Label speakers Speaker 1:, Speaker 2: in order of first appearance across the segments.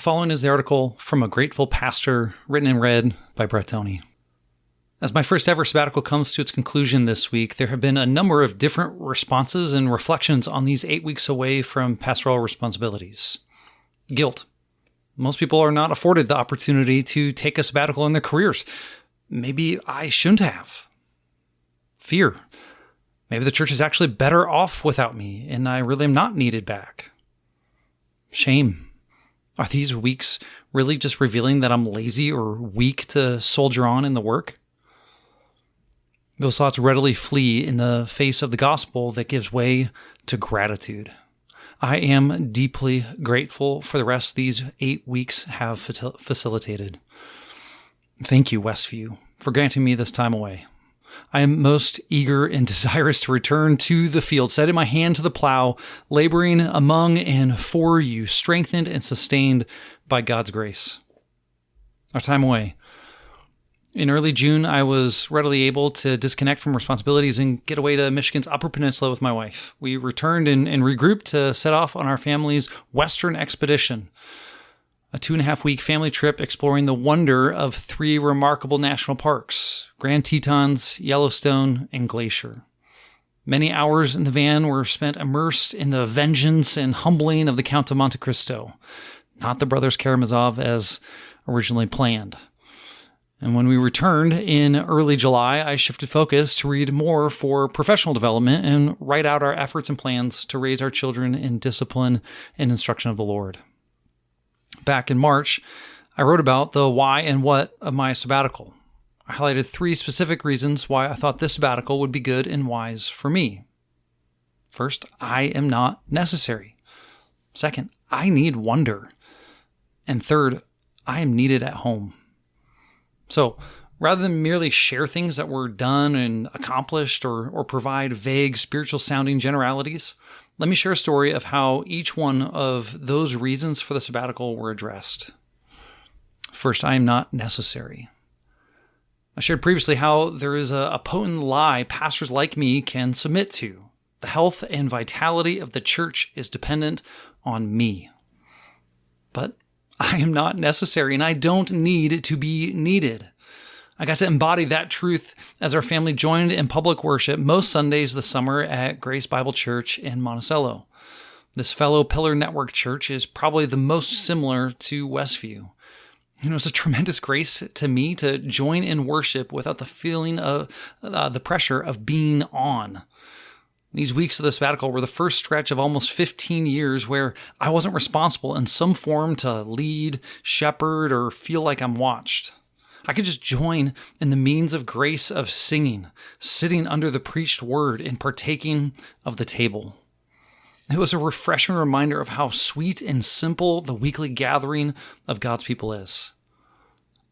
Speaker 1: following is the article From a Grateful Pastor, written and read by Brett Tony. As my first ever sabbatical comes to its conclusion this week, there have been a number of different responses and reflections on these 8 weeks away from pastoral responsibilities. Guilt. Most people are not afforded the opportunity to take a sabbatical in their careers. Maybe I shouldn't have. Fear. Maybe the church is actually better off without me, and I really am not needed back. Shame. Are these weeks really just revealing that I'm lazy or weak to soldier on in the work? Those thoughts readily flee in the face of the gospel that gives way to gratitude. I am deeply grateful for the rest these 8 weeks have facilitated. Thank you, Westview, for granting me this time away. I am most eager and desirous to return to the field, setting my hand to the plow, laboring among and for you, strengthened and sustained by God's grace. Our time away. In early June, I was readily able to disconnect from responsibilities and get away to Michigan's Upper Peninsula with my wife. We returned and regrouped to set off on our family's Western expedition, a 2.5-week family trip exploring the wonder of 3 remarkable national parks, Grand Tetons, Yellowstone, and Glacier. Many hours in the van were spent immersed in the vengeance and humbling of the Count of Monte Cristo, not the Brothers Karamazov as originally planned. And when we returned in early July, I shifted focus to read more for professional development and write out our efforts and plans to raise our children in discipline and instruction of the Lord. Back in March, I wrote about the why and what of my sabbatical. I highlighted 3 specific reasons why I thought this sabbatical would be good and wise for me. First, I am not necessary. Second, I need wonder. And third, I am needed at home. So, rather than merely share things that were done and accomplished or provide vague spiritual-sounding generalities, let me share a story of how each one of those reasons for the sabbatical were addressed. First, I am not necessary. I shared previously how there is a potent lie pastors like me can submit to. The health and vitality of the church is dependent on me. But I am not necessary, and I don't need to be needed. I got to embody that truth as our family joined in public worship most Sundays this summer at Grace Bible Church in Monticello. This fellow Pillar Network church is probably the most similar to Westview. It was a tremendous grace to me to join in worship without the feeling of the pressure of being on. These weeks of the sabbatical were the first stretch of almost 15 years where I wasn't responsible in some form to lead, shepherd, or feel like I'm watched. I could just join in the means of grace of singing, sitting under the preached word, and partaking of the table. It was a refreshing reminder of how sweet and simple the weekly gathering of God's people is.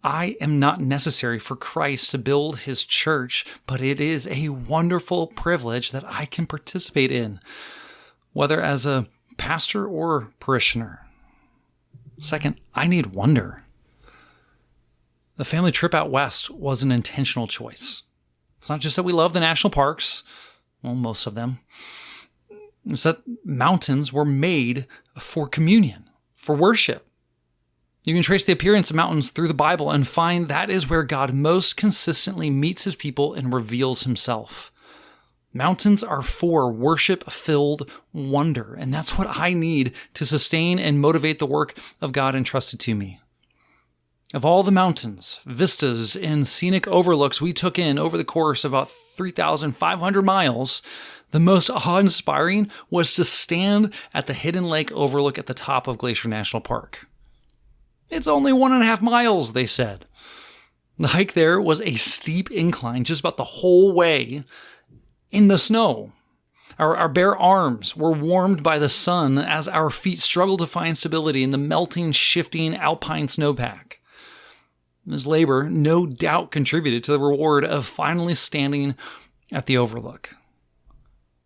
Speaker 1: I am not necessary for Christ to build his church, but it is a wonderful privilege that I can participate in, whether as a pastor or parishioner. Second, I need wonder. The family trip out west was an intentional choice. It's not just that we love the national parks, well, most of them. It's that mountains were made for communion, for worship. You can trace the appearance of mountains through the Bible and find that is where God most consistently meets his people and reveals himself. Mountains are for worship-filled wonder, and that's what I need to sustain and motivate the work of God entrusted to me. Of all the mountains, vistas, and scenic overlooks we took in over the course of about 3,500 miles, the most awe-inspiring was to stand at the Hidden Lake overlook at the top of Glacier National Park. It's only 1.5 miles, they said. The hike there was a steep incline just about the whole way in the snow. Our bare arms were warmed by the sun as our feet struggled to find stability in the melting, shifting alpine snowpack. This labor no doubt contributed to the reward of finally standing at the overlook.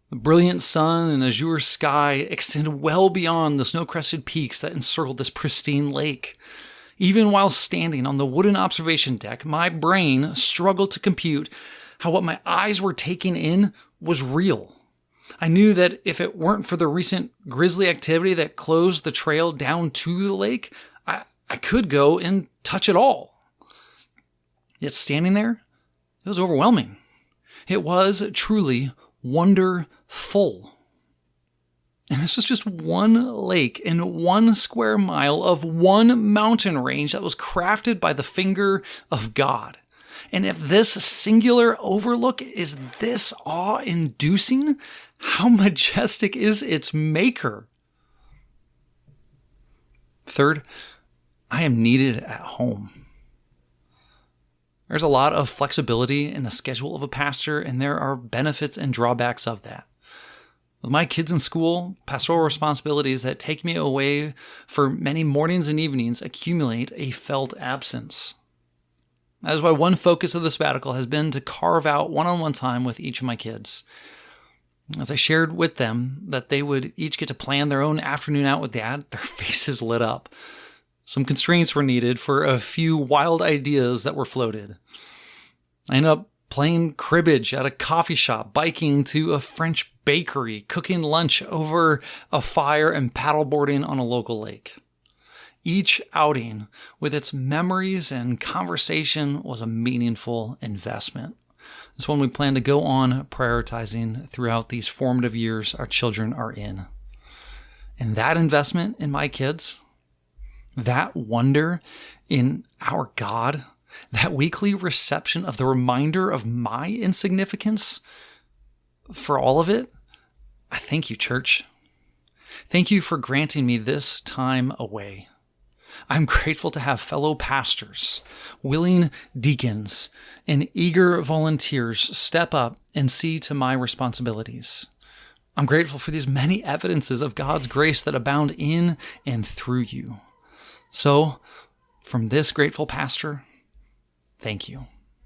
Speaker 1: The brilliant sun and azure sky extend well beyond the snow-crested peaks that encircled this pristine lake. Even while standing on the wooden observation deck, my brain struggled to compute how what my eyes were taking in was real. I knew that if it weren't for the recent grisly activity that closed the trail down to the lake, I I could go and touch it all. Yet standing there, it was overwhelming. It was truly wonderful. And this was just one lake in 1 square mile of one mountain range that was crafted by the finger of God. And if this singular overlook is this awe-inducing, how majestic is its maker? Third, I am needed at home. There's a lot of flexibility in the schedule of a pastor, and there are benefits and drawbacks of that. With my kids in school, pastoral responsibilities that take me away for many mornings and evenings accumulate a felt absence. That is why one focus of the sabbatical has been to carve out one-on-one time with each of my kids. As I shared with them that they would each get to plan their own afternoon out with Dad, their faces lit up. Some constraints were needed for a few wild ideas that were floated. I ended up playing cribbage at a coffee shop, biking to a French bakery, cooking lunch over a fire, and paddleboarding on a local lake. Each outing, with its memories and conversation, was a meaningful investment. It's one we plan to go on prioritizing throughout these formative years our children are in. And that investment in my kids, that wonder in our God, that weekly reception of the reminder of my insignificance, for all of it, I thank you, church. Thank you for granting me this time away. I'm grateful to have fellow pastors, willing deacons, and eager volunteers step up and see to my responsibilities. I'm grateful for these many evidences of God's grace that abound in and through you. So, from this grateful pastor, thank you.